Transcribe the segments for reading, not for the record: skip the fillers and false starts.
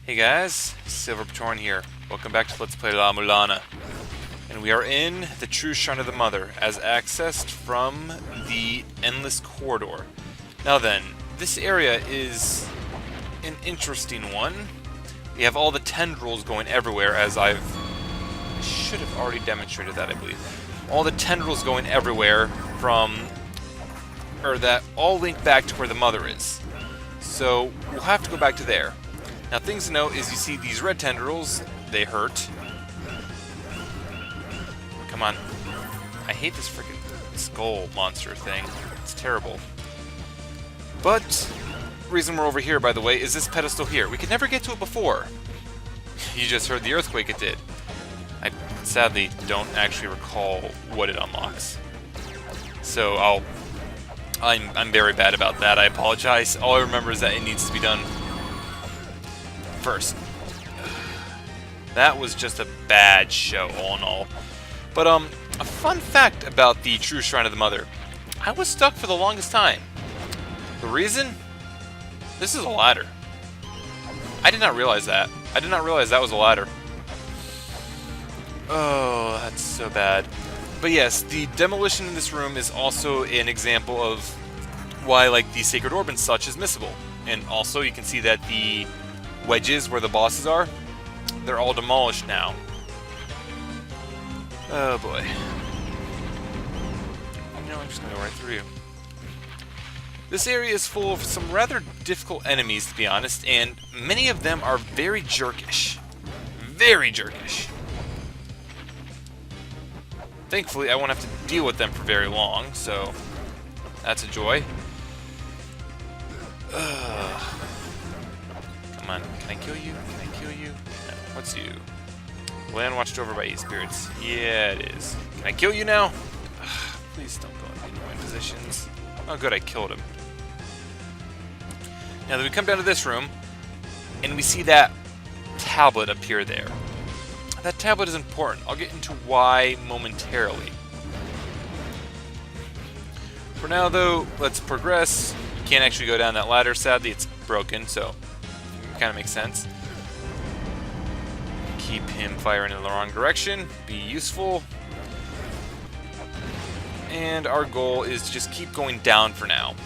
Hey guys, Silvertorn here. Welcome back to Let's Play La-Mulana. And we are in the True Shrine of the Mother, as accessed from the Endless Corridor. Now then, this area is an interesting one. We have all the tendrils going everywhere, as I should have already demonstrated that, I believe. All the tendrils going everywhere that all link back to where the Mother is. So, we'll have to go back to there. Now, things to note is you see these red tendrils, they hurt. Come on. I hate this freaking skull monster thing. It's terrible. But, the reason we're over here, by the way, is this pedestal here. We could never get to it before. You just heard the earthquake it did. I sadly don't actually recall what it unlocks. So, I'm very bad about that. I apologize. All I remember is that it needs to be done first. That was just a bad show, all in all. But, a fun fact about the True Shrine of the Mother. I was stuck for the longest time. The reason? This is a ladder. I did not realize that. I did not realize that was a ladder. Oh, that's so bad. But yes, the demolition in this room is also an example of why, like, the Sacred Orb and such is missable. And also, you can see that the wedges where the bosses are, they're all demolished now. Oh boy. You know, I'm just gonna go right through you. This area is full of some rather difficult enemies, to be honest, and many of them are very jerkish. Very jerkish. Thankfully, I won't have to deal with them for very long, so that's a joy. Come on, can I kill you? Can I kill you? No. What's you? Land watched over by E-spirits. Yeah, it is. Can I kill you now? Please don't go in annoying positions. Oh good, I killed him. Now then we come down to this room, and we see that tablet appear there. That tablet is important. I'll get into why momentarily. For now though, let's progress. You can't actually go down that ladder, sadly. It's broken, so it kind of makes sense. Keep him firing in the wrong direction. Be useful. And our goal is to just keep going down for now.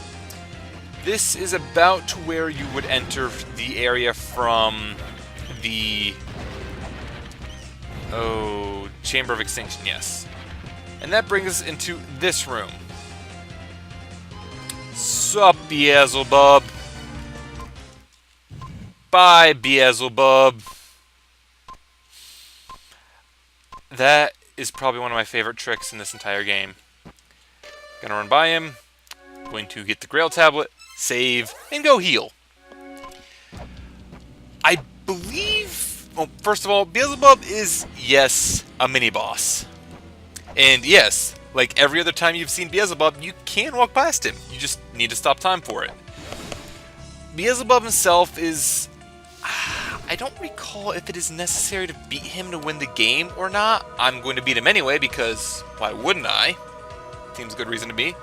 This is about to where you would enter the area from the... Oh, Chamber of Extinction, yes. And that brings us into this room. Sup, Beelzebub? Bye, Beelzebub. That is probably one of my favorite tricks in this entire game. Gonna run by him, going to get the Grail Tablet, save, and go heal. I believe... Well, first of all, Beelzebub is, yes, a mini-boss. And yes, like every other time you've seen Beelzebub, you can walk past him. You just need to stop time for it. Beelzebub himself is... I don't recall if it is necessary to beat him to win the game or not. I'm going to beat him anyway because why wouldn't I? Seems a good reason to be.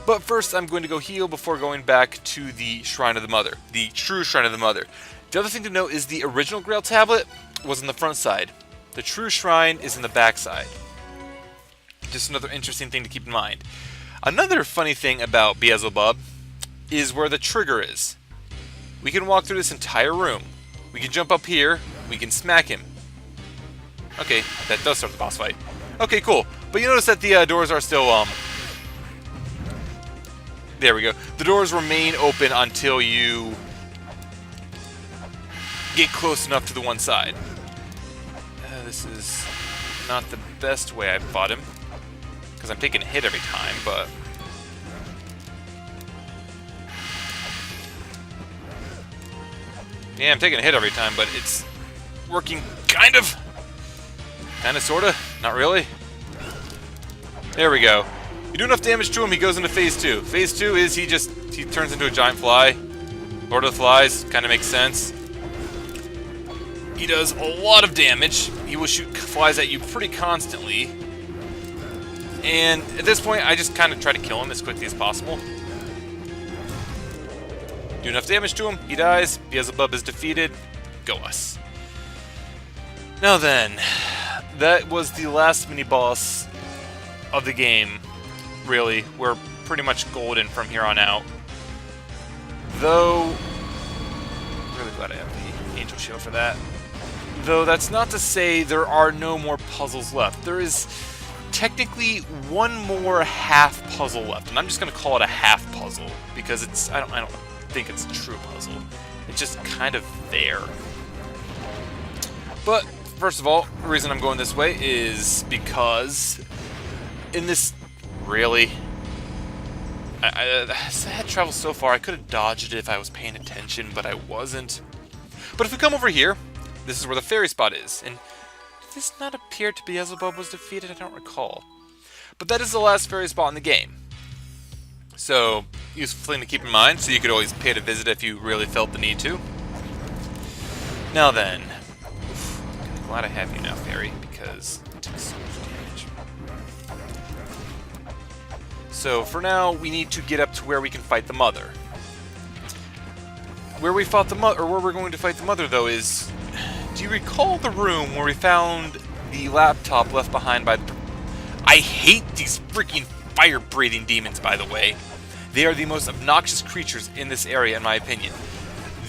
But first I'm going to go heal before going back to the Shrine of the Mother. The True Shrine of the Mother. The other thing to note is the original Grail Tablet was on the front side. The True Shrine is in the back side. Just another interesting thing to keep in mind. Another funny thing about Beelzebub is where the trigger is. We can walk through this entire room. We can jump up here. We can smack him. Okay, that does start the boss fight. Okay, cool. But you notice that the doors are still, There we go. The doors remain open until you get close enough to the one side. This is not the best way I've fought him, because I'm taking a hit every time, but... Yeah, I'm taking a hit every time, but it's working kind of. Kind of, sort of. Not really. There we go. You do enough damage to him, he goes into Phase 2. Phase 2 is he turns into a giant fly. Lord of the Flies, kind of makes sense. He does a lot of damage. He will shoot flies at you pretty constantly. And at this point, I just kind of try to kill him as quickly as possible. Do enough damage to him, he dies, Beelzebub is defeated. Go us. Now then, that was the last mini-boss of the game, really. We're pretty much golden from here on out. Though, I'm really glad I have the Angel Shield for that. Though that's not to say there are no more puzzles left. There is technically one more half puzzle left, and I'm just going to call it a half puzzle because it's I don't think it's a true puzzle. It's just kind of there. But first of all, the reason I'm going this way is because in this really I had traveled so far. I could have dodged it if I was paying attention, but I wasn't. But if we come over here, this is where the fairy spot is, and did this not appear to be Beelzebub was defeated? I don't recall. But that is the last fairy spot in the game. So, useful thing to keep in mind, so you could always pay it a visit if you really felt the need to. Now then, I'm glad I have you now, fairy, because it took so much damage. So, for now, we need to get up to where we can fight the mother. Where we fought the mother, or where we're going to fight the mother, though, is... Do you recall the room where we found the laptop left behind by the... I hate these freaking fire-breathing demons, by the way. They are the most obnoxious creatures in this area, in my opinion.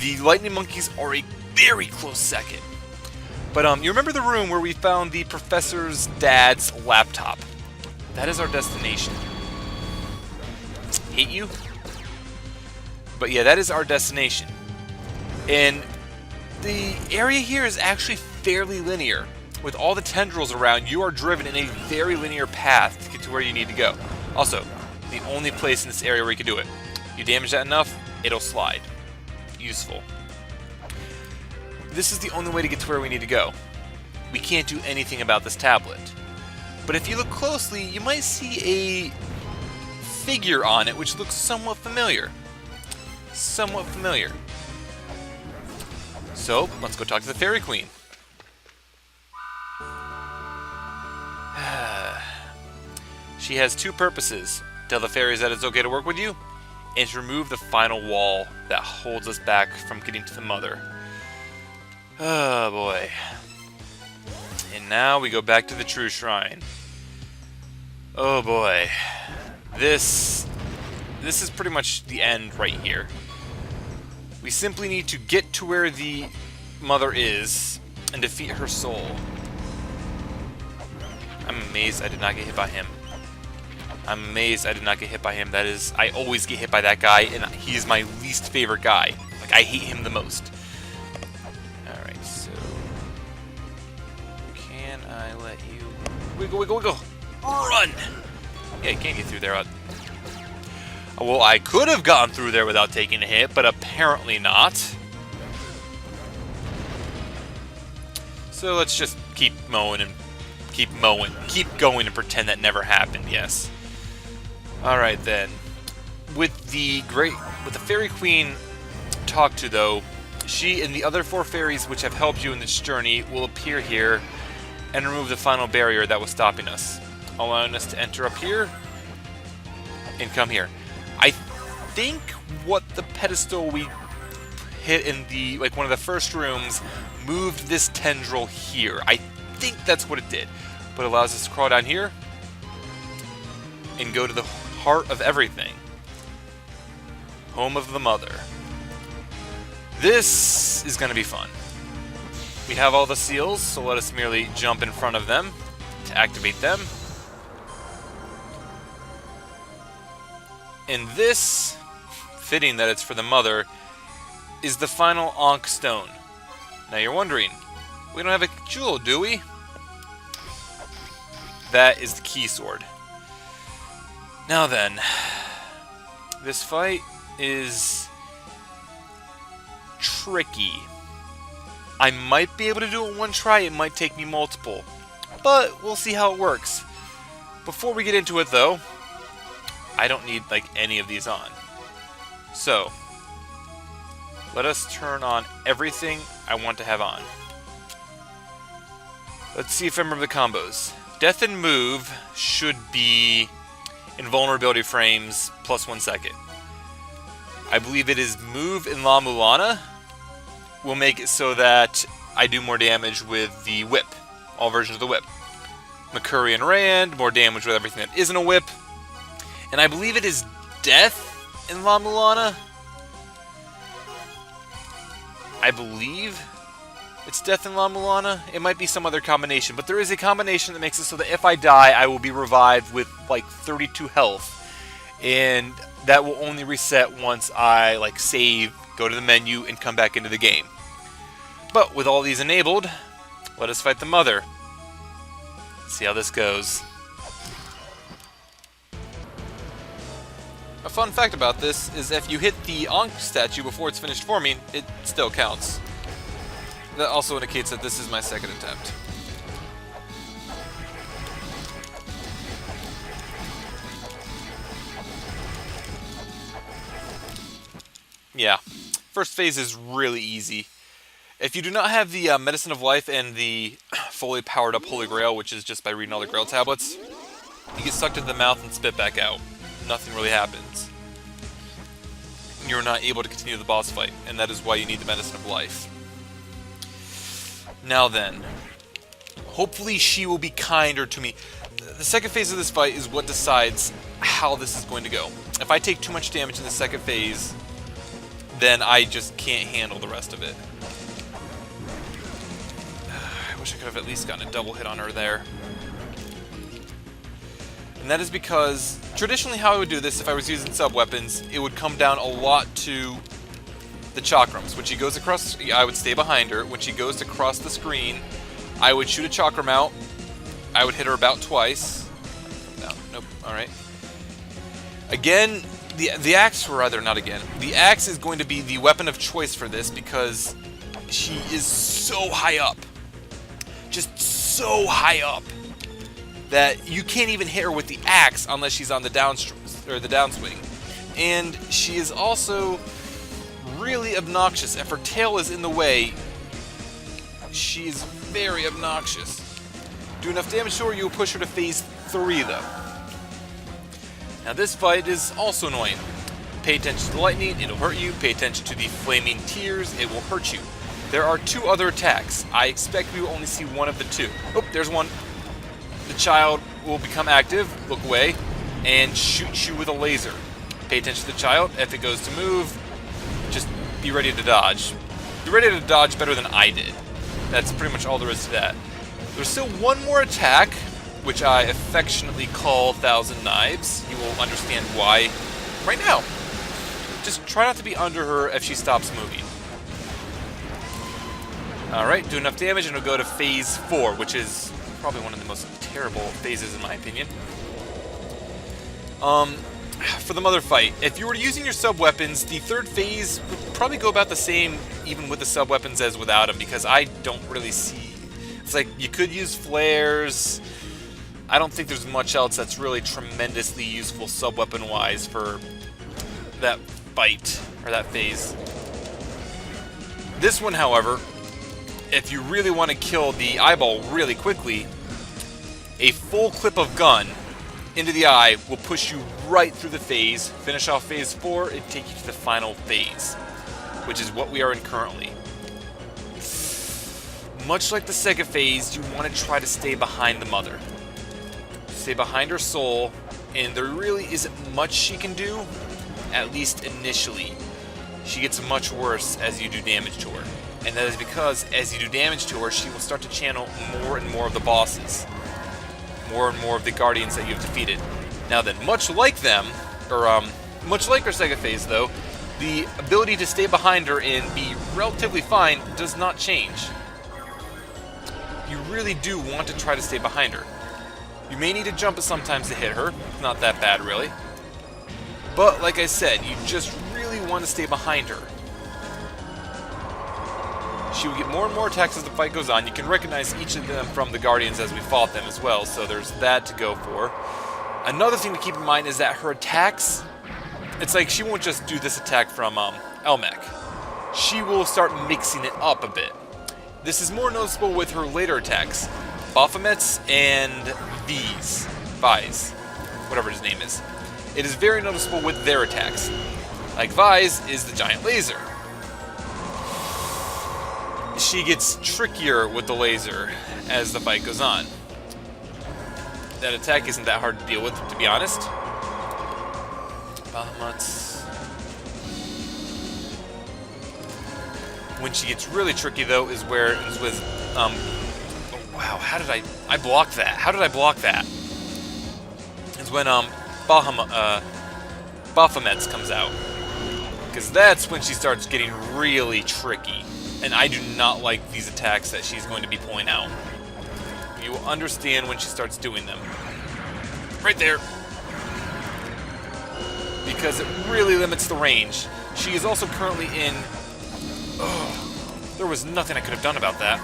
The lightning monkeys are a very close second. But, you remember the room where we found the professor's dad's laptop? That is our destination. Hate you? But yeah, that is our destination. And the area here is actually fairly linear. With all the tendrils around, you are driven in a very linear path to get to where you need to go. Also, the only place in this area where you can do it. You damage that enough, it'll slide. Useful. This is the only way to get to where we need to go. We can't do anything about this tablet. But if you look closely, you might see a figure on it which looks somewhat familiar. Somewhat familiar. So, let's go talk to the Fairy Queen. She has two purposes. Tell the fairies that it's okay to work with you, and to remove the final wall that holds us back from getting to the mother. Oh boy. And now we go back to the true shrine. Oh boy. This is pretty much the end right here. We simply need to get to where the mother is and defeat her soul. I'm amazed I did not get hit by him. I'm amazed I did not get hit by him. That is, I always get hit by that guy, and he's my least favorite guy. Like, I hate him the most. Alright, so... Can I let you... Wiggle, wiggle, wiggle! Run! Yeah, you can't get through there. Well, I could have gotten through there without taking a hit, but apparently not. So let's just keep mowing and keep going and pretend that never happened, yes. Alright then. With the Fairy Queen talked to, though, she and the other 4 fairies which have helped you in this journey will appear here and remove the final barrier that was stopping us, allowing us to enter up here and come here. I think what the pedestal we hit in the one of the first rooms moved this tendril here. I think that's what it did. But it allows us to crawl down here and go to the heart of everything. Home of the mother. This is going to be fun. We have all the seals, so let us merely jump in front of them to activate them. And this, fitting that it's for the mother, is the final Ankh stone. Now you're wondering, we don't have a jewel, do we? That is the key sword. Now then, this fight is tricky. I might be able to do it in one try, it might take me multiple. But we'll see how it works. Before we get into it though, I don't need any of these on. So, let us turn on everything I want to have on. Let's see if I remember the combos. Death and move should be invulnerability frames plus 1 second. I believe it is move in La-Mulana will make it so that I do more damage with the whip. All versions of the whip. McCurry and Rand, more damage with everything that isn't a whip. And I believe it is death in La-Mulana. I believe it's death in La-Mulana. It might be some other combination, but there is a combination that makes it so that if I die, I will be revived with like 32 health. And that will only reset once I like save, go to the menu, and come back into the game. But with all these enabled, let us fight the mother. See how this goes. A fun fact about this is if you hit the Ankh statue before it's finished forming, it still counts. That also indicates that this is my second attempt. Yeah, first phase is really easy. If you do not have the Medicine of Life and the fully powered up Holy Grail, which is just by reading all the Grail tablets, you get sucked into the mouth and spit back out. Nothing really happens. You're not able to continue the boss fight, and that is why you need the Medicine of Life. Now then, hopefully she will be kinder to me. The second phase of this fight is what decides how this is going to go. If I take too much damage in the second phase, then I just can't handle the rest of it. I wish I could have at least gotten a double hit on her there. And that is because, traditionally how I would do this if I was using sub-weapons, it would come down a lot to the chakrams. When she goes across, I would stay behind her. When she goes across the screen, I would shoot a chakram out. I would hit her about twice. No, nope, alright. Again, the axe, or rather not again, the axe is going to be the weapon of choice for this because she is so high up. Just so high up that you can't even hit her with the axe unless she's on the downswing. And she is also really obnoxious. If her tail is in the way, she is very obnoxious. Do enough damage to her, you will push her to phase 3 though. Now this fight is also annoying. Pay attention to the lightning, it'll hurt you. Pay attention to the flaming tears, it will hurt you. There are 2 other attacks. I expect we will only see one of the 2. Oh, there's one. The child will become active, look away, and shoot you with a laser. Pay attention to the child. If it goes to move, just be ready to dodge. Be ready to dodge better than I did. That's pretty much all there is to that. There's still one more attack, which I affectionately call Thousand Knives. You will understand why right now. Just try not to be under her if she stops moving. Alright, do enough damage and it'll go to phase 4, which is probably one of the most terrible phases in my opinion. For the mother fight, if you were using your sub-weapons, the third phase would probably go about the same even with the sub-weapons as without them, because I don't really see... It's like, you could use flares. I don't think there's much else that's really tremendously useful sub-weapon-wise for that fight, or that phase. This one, however, if you really want to kill the eyeball really quickly, a full clip of gun into the eye will push you right through the phase, finish off phase 4, and take you to the final phase, which is what we are in currently. Much like the second phase, you want to try to stay behind the mother. Stay behind her soul, and there really isn't much she can do, at least initially. She gets much worse as you do damage to her. And that is because as you do damage to her, she will start to channel more and more of the bosses. More and more of the guardians that you have defeated. Now then, much like them, or much like her second phase though, the ability to stay behind her and be relatively fine does not change. You really do want to try to stay behind her. You may need to jump it sometimes to hit her, not that bad really. But like I said, you just really want to stay behind her. She will get more and more attacks as the fight goes on. You can recognize each of them from the Guardians as we fought them as well, so there's that to go for. Another thing to keep in mind is that her attacks, it's like she won't just do this attack from Elmec. She will start mixing it up a bit. This is more noticeable with her later attacks. Baphomet's and Vi's, whatever his name is. It is very noticeable with their attacks. Like Vi's is the giant laser. she gets trickier with the laser as the fight goes on. That attack isn't that hard to deal with, to be honest. Bahamut's. When she gets really tricky, though, is where it's with, oh, wow, how did I blocked that? How did I block that? Is when, Bahamut's comes out. Because that's when she starts getting really tricky. And I do not like these attacks that she's going to be pulling out. You will understand when she starts doing them. Right there. Because it really limits the range. She is also currently in... there was nothing I could have done about that.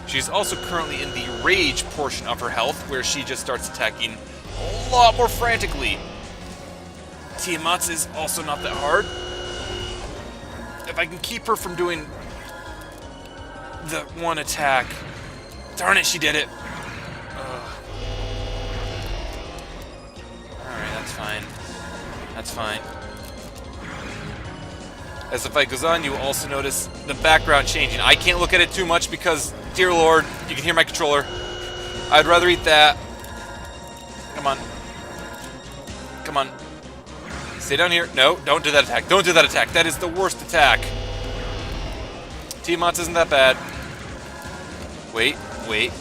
She's also currently in the rage portion of her health, where she just starts attacking a lot more frantically. Tiamat's is also not that hard. If I can keep her from doing the one attack... Darn it, she did it. Alright, that's fine. That's fine. As the fight goes on, you will also notice the background changing. I can't look at it too much because, dear Lord, you can hear my controller. I'd rather eat that. Come on. Come on. Stay down here. No, don't do that attack. Don't do that attack. That is the worst attack. Tiamat's isn't that bad. Wait, wait.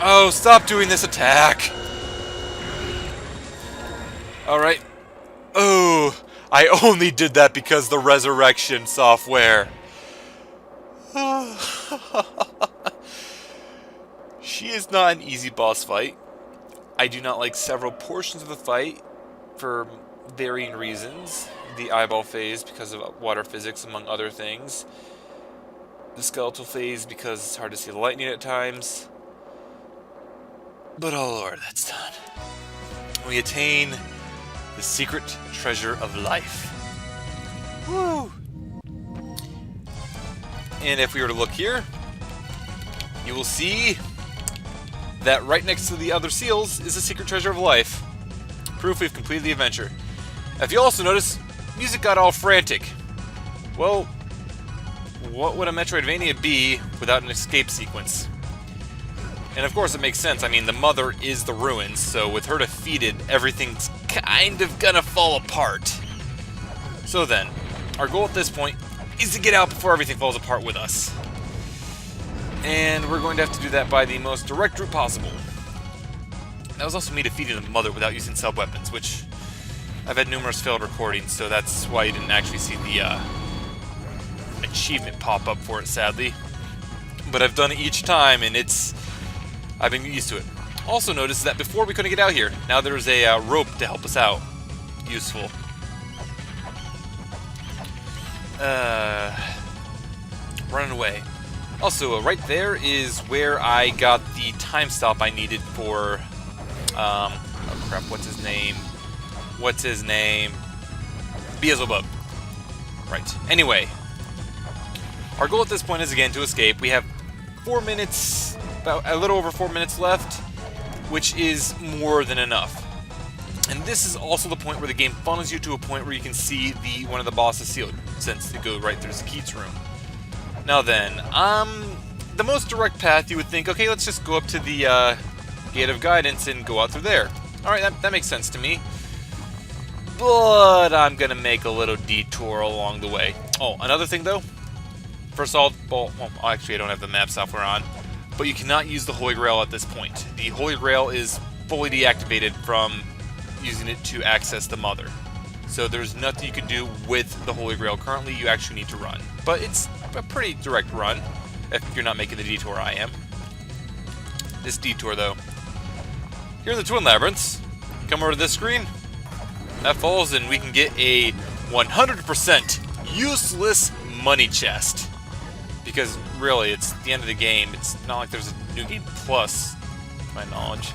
Oh, stop doing this attack. Alright. Oh, I only did that because the resurrection software. She is not an easy boss fight. I do not like several portions of the fight for varying reasons. The eyeball phase because of water physics, among other things. The skeletal phase because it's hard to see the lightning at times. But oh lord, that's done. We attain the secret treasure of life. Woo! And if we were to look here, you will see that right next to the other seals is the secret treasure of life. Proof we've completed the adventure. If you also notice, music got all frantic. Well, what would a Metroidvania be without an escape sequence? And of course it makes sense. I mean, the mother is the ruins, so with her defeated, everything's kind of gonna fall apart. So then, our goal at this point is to get out before everything falls apart with us. And we're going to have to do that by the most direct route possible. That was also me defeating the mother without using sub-weapons, which I've had numerous failed recordings, so that's why you didn't actually see the achievement pop up for it, sadly. But I've done it each time, and I've been used to it. Also notice that before we couldn't get out here. Now there's a rope to help us out. Useful. Running away. Also, right there is where I got the time stop I needed for, oh crap, what's his name? What's his name? Beelzebub. Right. Anyway, our goal at this point is again to escape. We have 4 minutes, about a little over 4 minutes left, which is more than enough. And this is also the point where the game funnels you to a point where you can see one of the bosses sealed, since you go right through Keats' room. Now then, the most direct path you would think, okay, let's just go up to the Gate of Guidance and go out through there. Alright, that makes sense to me. But I'm gonna make a little detour along the way. Oh, another thing though. First of all, well, actually I don't have the map software on, but you cannot use the Holy Grail at this point. The Holy Grail is fully deactivated from using it to access the Mother. So there's nothing you can do with the Holy Grail currently. You actually need to run. But it's a pretty direct run if you're not making the detour I am. This detour though. Here in the Twin Labyrinths, come over to this screen. That falls and we can get a 100% useless money chest. Because really, it's the end of the game. It's not like there's a new game plus, to my knowledge.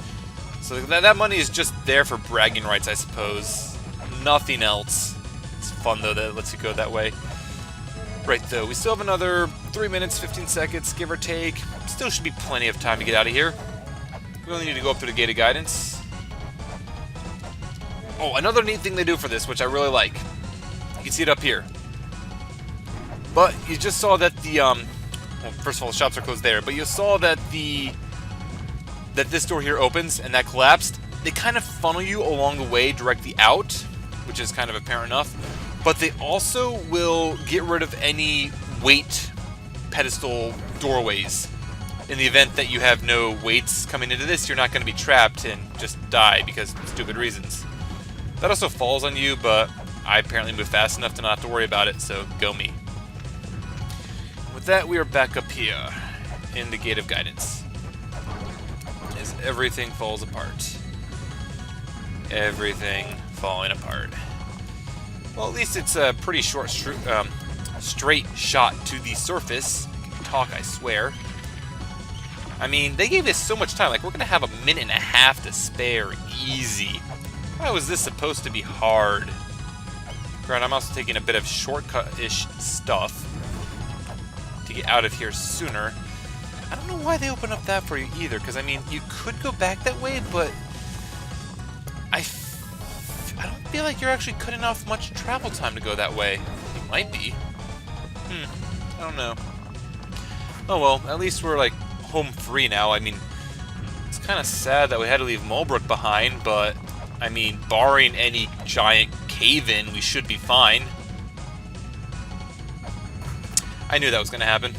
So that money is just there for bragging rights, I suppose. Nothing else. It's fun though that it lets you go that way. Right though, we still have another 3 minutes, 15 seconds, give or take. Still should be plenty of time to get out of here. We only need to go up to the Gate of Guidance. Oh, another neat thing they do for this, which I really like. You can see it up here. But you just saw that the well, first of all, the shops are closed there. But you saw that this door here opens and that collapsed. They kind of funnel you along the way directly out, which is kind of apparent enough. But they also will get rid of any weight pedestal doorways. In the event that you have no weights coming into this, you're not going to be trapped and just die because of stupid reasons. That also falls on you, but I apparently move fast enough to not have to worry about it, so go me. With that, we are back up here in the Gate of Guidance. As everything falls apart. Everything falling apart. Well, at least it's a pretty short, straight shot to the surface. I can talk, I swear. I mean, they gave us so much time. Like, we're going to have a minute and a half to spare. Easy. Why was this supposed to be hard? Granted, I'm also taking a bit of shortcut-ish stuff to get out of here sooner. I don't know why they open up that for you either, because, I mean, you could go back that way, but I don't feel like you're actually cutting off much travel time to go that way. You might be. I don't know. Oh well, at least we're, like, home free now. I mean, it's kind of sad that we had to leave Mulbrook behind, but, I mean, barring any giant cave-in, we should be fine. I knew that was going to happen.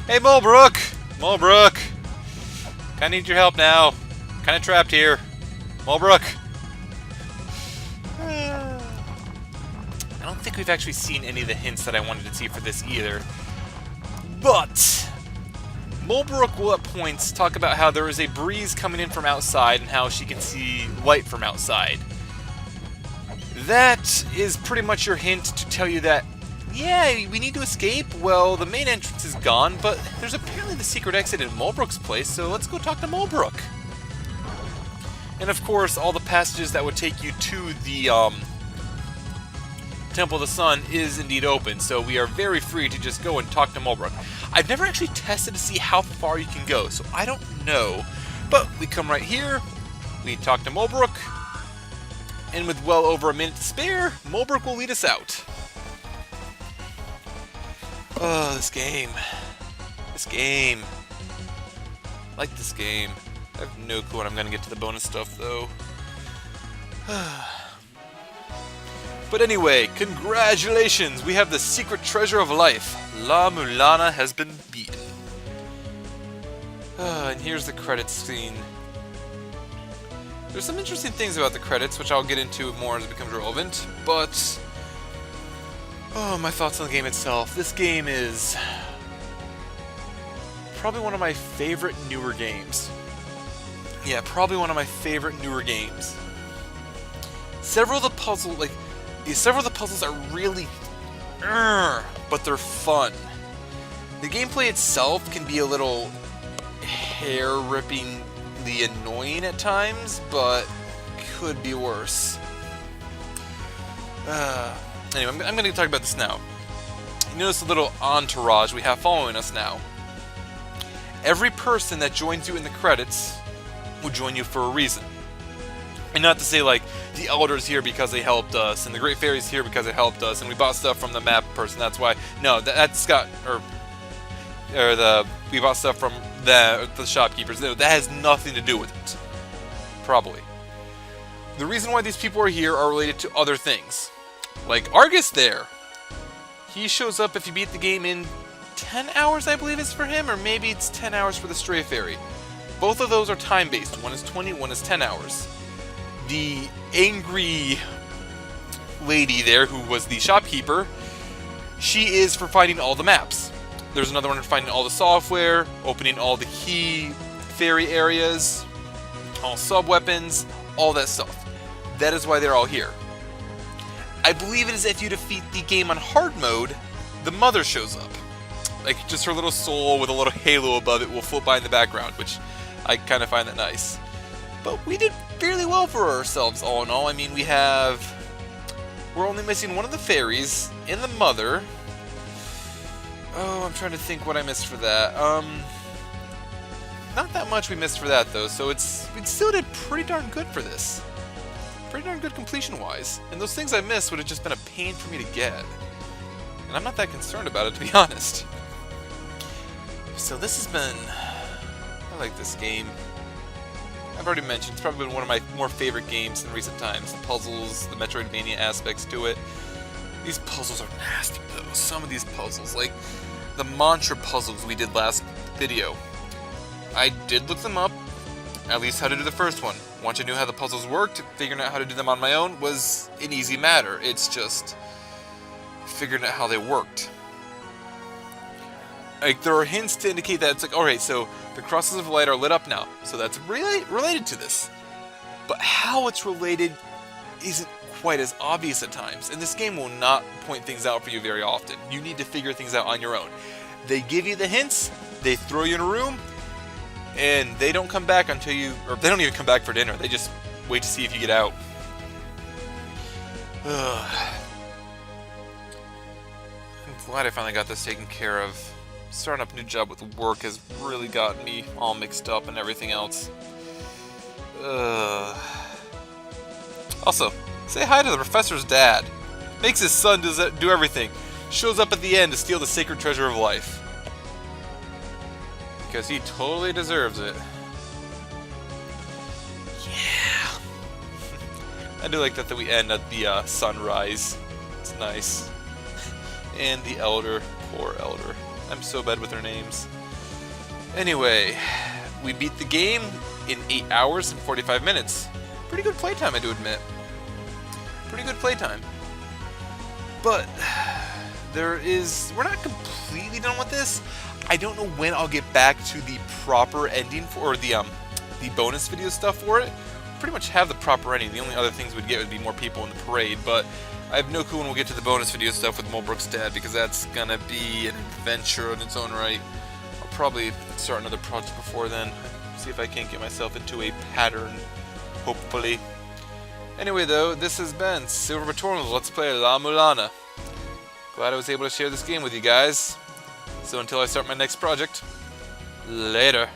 Hey, Mulbrook! Mulbrook! Kinda need your help now. Kinda trapped here. Mulbrook! I don't think we've actually seen any of the hints that I wanted to see for this either. But Mulbrook will at points talk about how there is a breeze coming in from outside and how she can see light from outside. That is pretty much your hint to tell you that, yeah, we need to escape. Well, the main entrance is gone, but there's apparently the secret exit in Mulbrook's place, so let's go talk to Mulbrook. And of course, all the passages that would take you to the Temple of the Sun is indeed open, so we are very free to just go and talk to Mulbrook. I've never actually tested to see how far you can go, so I don't know. But we come right here, we talk to Mulbrook, and with well over a minute to spare, Mulbrook will lead us out. Oh, this game. This game. I like this game. I have no clue when I'm going to get to the bonus stuff, though. But anyway, congratulations! We have the secret treasure of life. La-Mulana has been beaten. And here's the credits scene. There's some interesting things about the credits, which I'll get into more as it becomes relevant, but oh, my thoughts on the game itself. This game is probably one of my favorite newer games. Yeah, probably one of my favorite newer games. Several of the puzzles are really, but they're fun. The gameplay itself can be a little hair-rippingly annoying at times, but could be worse. Anyway, I'm going to talk about this now. You notice a little entourage we have following us now. Every person that joins you in the credits will join you for a reason. And not to say, like, the Elders here because they helped us, and the Great Fairies here because they helped us, and we bought stuff from the map person, that's why. No, that's Scott, we bought stuff from the shopkeepers. No, that has nothing to do with it. Probably. The reason why these people are here are related to other things. Like Argus there. He shows up if you beat the game in 10 hours, I believe is for him, or maybe it's 10 hours for the Stray Fairy. Both of those are time-based. One is 20, one is 10 hours. The angry lady there, who was the shopkeeper, she is for finding all the maps. There's another one for finding all the software, opening all the key fairy areas, all sub-weapons, all that stuff. That is why they're all here. I believe it is if you defeat the game on hard mode, the mother shows up. Like, just her little soul with a little halo above it will float by in the background, which I kind of find that nice. But we did fairly well for ourselves, all in all. I mean, we're only missing one of the fairies and the mother. Oh, I'm trying to think what I missed for that. Not that much we missed for that, though, so we still did pretty darn good for this. Pretty darn good completion-wise. And those things I missed would have just been a pain for me to get. And I'm not that concerned about it, to be honest. So this has been... I like this game. I've already mentioned, it's probably been one of my more favorite games in recent times. The puzzles, the Metroidvania aspects to it. These puzzles are nasty, though. Some of these puzzles, like the mantra puzzles we did last video. I did look them up, at least how to do the first one. Once I knew how the puzzles worked, figuring out how to do them on my own was an easy matter. It's just figuring out how they worked. Like, there are hints to indicate that it's like, alright, so the crosses of light are lit up now, so that's really related to this. But how it's related isn't quite as obvious at times, and this game will not point things out for you very often. You need to figure things out on your own. They give you the hints, they throw you in a room, and they don't come back until you, or they don't even come back for dinner, they just wait to see if you get out. I'm glad I finally got this taken care of. Starting up a new job with work has really gotten me all mixed up and everything else. Also, say hi to the professor's dad. Makes his son do everything. Shows up at the end to steal the sacred treasure of life. Because he totally deserves it. Yeah. I do like that we end at the sunrise. It's nice. And the elder, poor elder. I'm so bad with their names. Anyway, we beat the game in 8 hours and 45 minutes. Pretty good playtime, I do admit. Pretty good playtime. But we're not completely done with this. I don't know when I'll get back to the proper ending for the bonus video stuff for it. Pretty much have the proper ending. The only other things we'd get would be more people in the parade, but I have no clue when we'll get to the bonus video stuff with Mulbrook's dad, because that's gonna be an adventure in its own right. I'll probably start another project before then. See if I can't get myself into a pattern, hopefully. Anyway though, this has been Silver Returnal's Let's Play La-Mulana. Glad I was able to share this game with you guys. So until I start my next project, later.